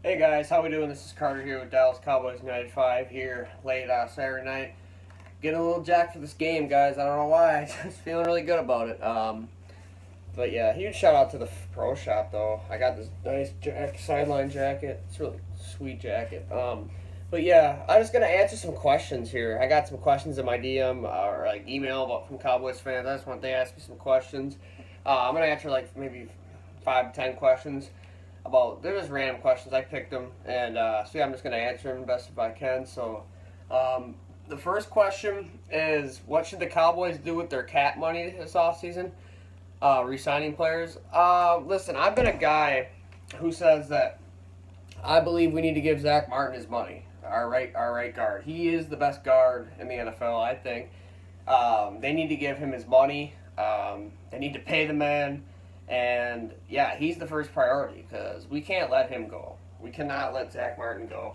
Hey guys, how we doing? This is Carter here with Dallas Cowboys United 5 here late Saturday night. Getting a little jacked for this game, guys. I don't know why. I'm just feeling really good about it. But yeah, huge shout out to the pro shop though. I got this nice sideline jacket. It's a really sweet jacket. But yeah, I'm just gonna answer some questions here. I got some questions in my DM or like email about from Cowboys fans. I just want they ask me some questions. I'm gonna answer like maybe 5 to 10 questions about they're just random questions. I picked them, and so yeah, I'm just gonna answer them best if I can. So, the first question is, what should the Cowboys do with their cap money this offseason? Re-signing players. Listen, I've been a guy who says that I believe we need to give Zach Martin his money. Our right guard. He is the best guard in the NFL, I think. They need to give him his money. They need to pay the man. And, yeah, he's the first priority because we can't let him go. We cannot let Zach Martin go.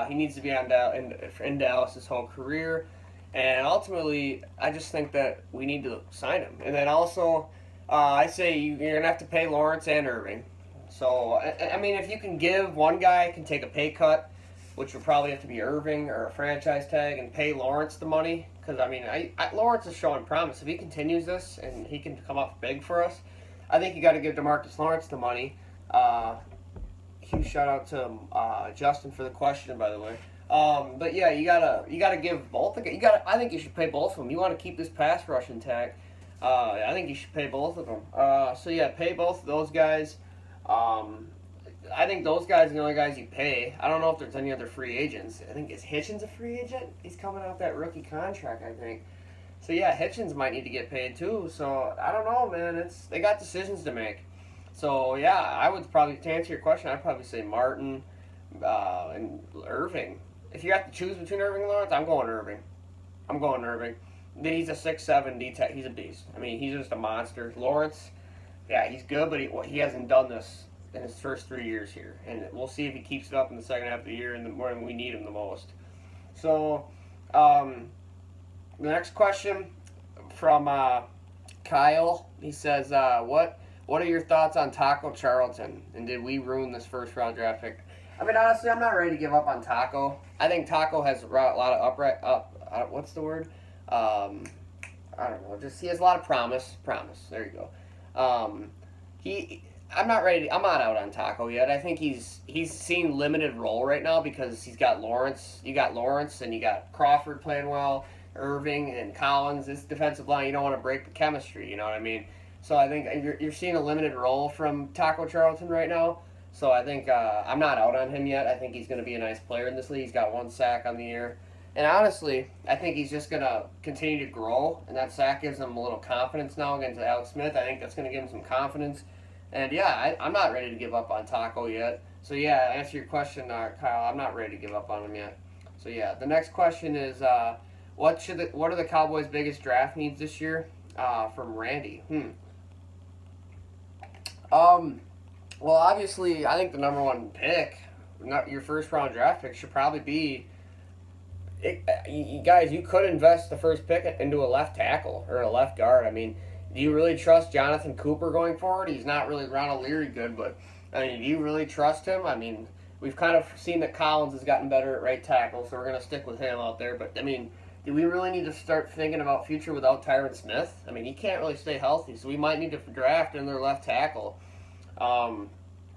He needs to be in Dallas his whole career. And ultimately, I just think that we need to sign him. And then also, I say you're going to have to pay Lawrence and Irving. So, I mean, if you can give one guy can take a pay cut, which would probably have to be Irving or a franchise tag, and pay Lawrence the money. Because, I mean, Lawrence is showing promise. If he continues this and he can come up big for us, I think you got to give DeMarcus Lawrence the money. Huge shout out to Justin for the question, by the way. But yeah, you gotta give both. I think you should pay both of them. You want to keep this pass rush intact. I think you should pay both of them. So yeah, pay both of those guys. I think those guys are the only guys you pay. I don't know if there's any other free agents. I think is Hitchens a free agent? He's coming out that rookie contract, I think. So yeah, Hitchens might need to get paid too. So I don't know, man. They got decisions to make. So yeah, I would probably, to answer your question, I'd probably say Martin and Irving. If you have to choose between Irving and Lawrence, I'm going Irving. He's a 6'7" D-tech. He's a beast. I mean, he's just a monster. Lawrence, yeah, he's good, but he hasn't done this in his first 3 years here, and we'll see if he keeps it up in the second half of the year and when we need him the most. So. The next question from Kyle. He says, "What are your thoughts on Taco Charlton? And did we ruin this first round draft pick?" I mean, honestly, I'm not ready to give up on Taco. I think Taco has a lot of what's the word? I don't know. Just he has a lot of promise. There you go. I'm not ready. I'm not out on Taco yet. I think he's seen limited role right now because he's got Lawrence. You got Lawrence and you got Crawford playing well. Irving and Collins, this defensive line, you don't want to break the chemistry, you know what I mean? So I think you're seeing a limited role from Taco Charlton right now. So I think I'm not out on him yet. I think he's going to be a nice player in this league. He's got 1 sack on the year. And honestly, I think he's just going to continue to grow, and that sack gives him a little confidence now against Alex Smith. I think that's going to give him some confidence. And yeah, I'm not ready to give up on Taco yet. So yeah, to answer your question, Kyle, I'm not ready to give up on him yet. So yeah, the next question is, what are the Cowboys' biggest draft needs this year? From Randy. Well, obviously, I think the number one pick, not your first round draft pick, should probably be. You guys, you could invest the first pick into a left tackle or a left guard. I mean, do you really trust Jonathan Cooper going forward? He's not really Ronald Leary good, but I mean, do you really trust him? I mean, we've kind of seen that Collins has gotten better at right tackle, so we're gonna stick with him out there. But I mean, do we really need to start thinking about future without Tyron Smith? I mean, he can't really stay healthy, so we might need to draft in their left tackle.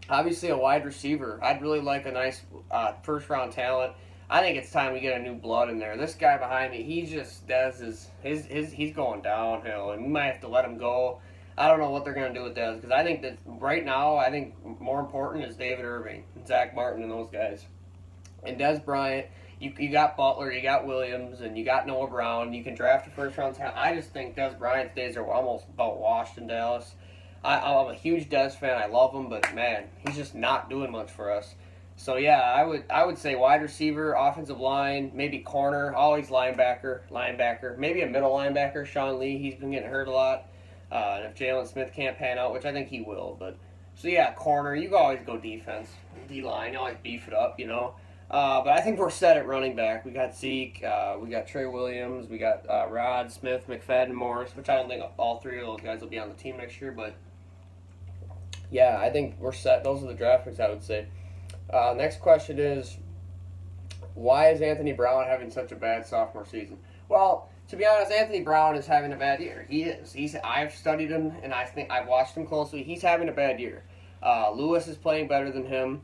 Obviously, a wide receiver. I'd really like a nice first-round talent. I think it's time we get a new blood in there. This guy behind me, he just does he's going downhill, and we might have to let him go. I don't know what they're going to do with Dez, because I think that right now, I think more important is David Irving, and Zach Martin, and those guys. And Dez Bryant. You got Butler, you got Williams, and you got Noah Brown. You can draft a first-round talent. I just think Dez Bryant's days are almost about washed in Dallas. I'm a huge Dez fan. I love him, but, man, he's just not doing much for us. So, yeah, I would say wide receiver, offensive line, maybe corner, always linebacker, maybe a middle linebacker, Sean Lee. He's been getting hurt a lot. And if Jalen Smith can't pan out, which I think he will. So, yeah, corner. You always go defense. D-line, you always beef it up, you know. But I think we're set at running back. We got Zeke, we got Trey Williams, we got Rod, Smith, McFadden, Morris, which I don't think all 3 of those guys will be on the team next year. But, yeah, I think we're set. Those are the draft picks, I would say. Next question is, why is Anthony Brown having such a bad sophomore season? Well, to be honest, Anthony Brown is having a bad year. He is. I've studied him, and I think I've watched him closely. He's having a bad year. Lewis is playing better than him.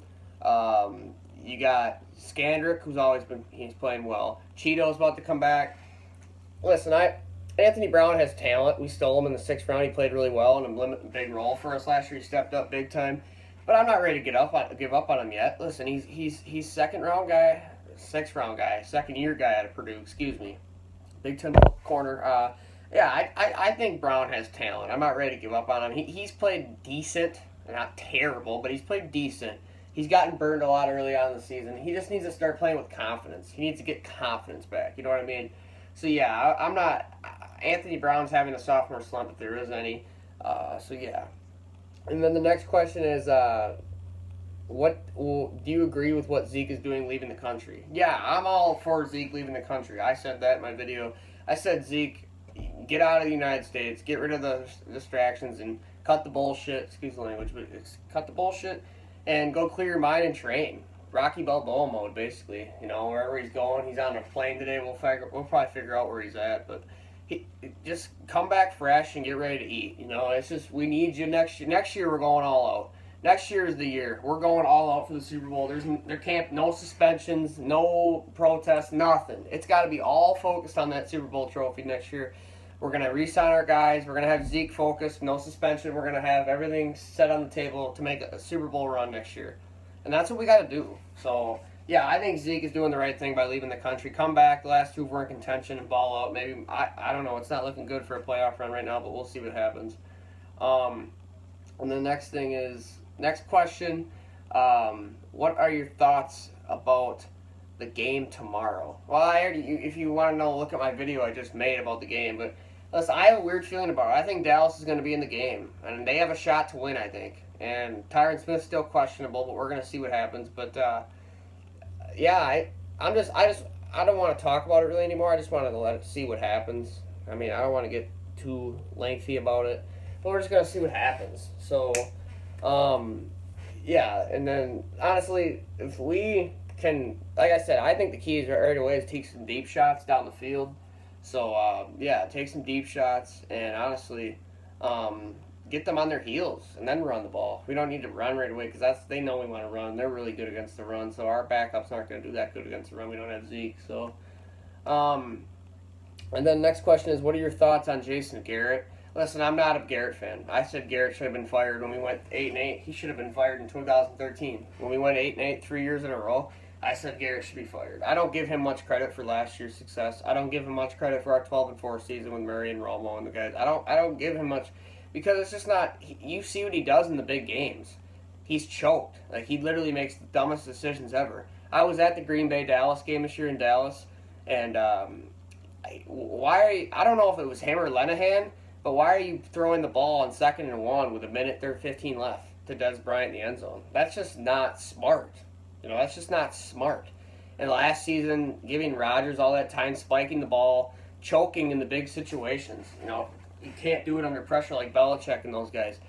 You got Skandrick, he's playing well. Cheeto's about to come back. Listen, Anthony Brown has talent. We stole him in the 6th round. He played really well in a big role for us last year. He stepped up big time. But I'm not ready to give up on him yet. Listen, he's 2nd round guy, 6th round guy, 2nd year guy out of Purdue. Excuse me, Big Ten corner. Yeah, I think Brown has talent. I'm not ready to give up on him. He's played decent, not terrible, but he's played decent. He's gotten burned a lot early on in the season. He just needs to start playing with confidence. He needs to get confidence back. You know what I mean? So yeah, I'm not. Anthony Brown's having a sophomore slump if there is any. So yeah. And then the next question is, do you agree with what Zeke is doing leaving the country? Yeah, I'm all for Zeke leaving the country. I said that in my video. I said, Zeke, get out of the United States, get rid of the distractions, and cut the bullshit. Excuse the language, but cut the bullshit and go clear your mind and train. Rocky Balboa mode, basically. You know, wherever he's going, he's on a plane today. We'll probably figure out where he's at, but just come back fresh and get ready to eat. You know, it's just, we need you next year. Next year we're going all out. Next year is the year. We're going all out for the Super Bowl. There can't no suspensions, no protests, nothing. It's got to be all focused on that Super Bowl trophy next year. We're going to re-sign our guys. We're going to have Zeke focused, no suspension. We're going to have everything set on the table to make a Super Bowl run next year. And that's what we got to do. So, yeah, I think Zeke is doing the right thing by leaving the country. Come back. The last 2 were in contention and ball out. Maybe, I don't know. It's not looking good for a playoff run right now, but we'll see what happens. And the next thing is, next question, what are your thoughts about the game tomorrow? Well, if you want to know, look at my video I just made about the game. But listen, I have a weird feeling about it. I think Dallas is going to be in the game, and they have a shot to win, I think. And Tyron Smith's still questionable, but we're going to see what happens. But yeah, I don't want to talk about it really anymore. I just wanted to see what happens. I mean, I don't want to get too lengthy about it, but we're just going to see what happens. So, yeah, and then honestly, if we can, like I said, I think the key is right away is take some deep shots down the field. So, yeah, take some deep shots and honestly, get them on their heels and then run the ball. We don't need to run right away because they know we want to run. They're really good against the run, so our backups aren't going to do that good against the run. We don't have Zeke. So, and then next question is, what are your thoughts on Jason Garrett? Listen, I'm not a Garrett fan. I said Garrett should have been fired when we went 8-8. He should have been fired in 2013. When we went 8-8 3 years in a row, I said Garrett should be fired. I don't give him much credit for last year's success. I don't give him much credit for our 12-4 season with Murray and Romo and the guys. I don't give him much because it's just not. You see what he does in the big games. He's choked. Like, he literally makes the dumbest decisions ever. I was at the Green Bay Dallas game this year in Dallas, and I don't know if it was him or Lenahan. But why are you throwing the ball on 2nd and 1 with 1:15 left to Des Bryant in the end zone? That's just not smart. You know, that's just not smart. And last season, giving Rodgers all that time, spiking the ball, choking in the big situations. You know, you can't do it under pressure like Belichick and those guys.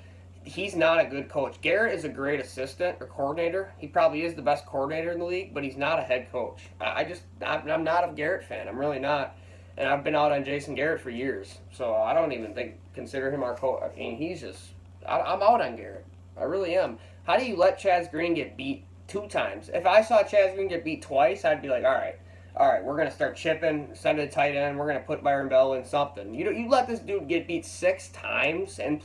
He's not a good coach. Garrett is a great assistant or coordinator. He probably is the best coordinator in the league, but he's not a head coach. I'm not a Garrett fan. I'm really not. And I've been out on Jason Garrett for years, so I don't even consider him our coach. I mean, he's just, I'm out on Garrett. I really am. How do you let Chaz Green get beat 2 times? If I saw Chaz Green get beat twice, I'd be like, all right, we're going to start chipping, send it tight end, we're going to put Byron Bell in something. You let this dude get beat 6 times and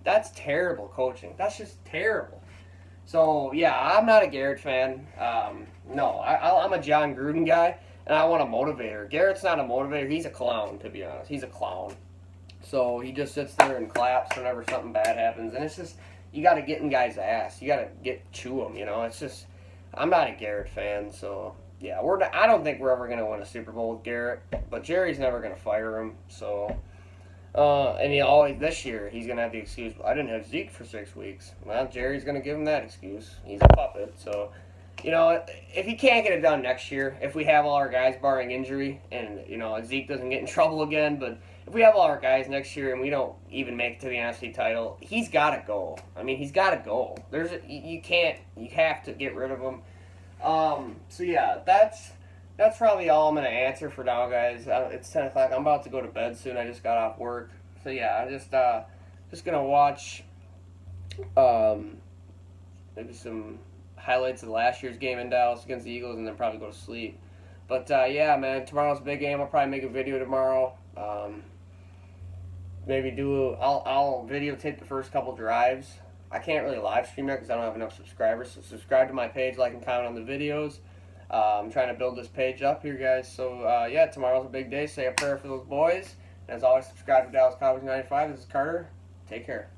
that's terrible coaching. That's just terrible. So, yeah, I'm not a Garrett fan. No, I'm a John Gruden guy. And I want a motivator. Garrett's not a motivator. He's a clown, to be honest. He's a clown. So he just sits there and claps whenever something bad happens. And it's just, you got to get in guys' ass. You got to chew them, you know. It's just, I'm not a Garrett fan. So, yeah, I don't think we're ever going to win a Super Bowl with Garrett. But Jerry's never going to fire him. So, and this year, he's going to have the excuse, I didn't have Zeke for 6 weeks. Well, Jerry's going to give him that excuse. He's a puppet, so... You know, if he can't get it done next year, if we have all our guys barring injury, and, you know, Zeke doesn't get in trouble again, but if we have all our guys next year and we don't even make it to the NFC title, he's got to go. I mean, he's got to go. You have to get rid of him. So yeah, that's probably all I'm gonna answer for now, guys. It's 10 o'clock. I'm about to go to bed soon. I just got off work. So yeah, I'm just gonna watch maybe some highlights of last year's game in Dallas against the Eagles, and then probably go to sleep. But yeah, man, tomorrow's a big game. I'll probably make a video tomorrow. Maybe I'll videotape the first couple drives. I can't really live stream that because I don't have enough subscribers. So subscribe to my page, like and comment on the videos. I'm trying to build this page up here, guys. So yeah, tomorrow's a big day. Say a prayer for those boys. And as always, subscribe to Dallas Cowboys 95. This is Carter. Take care.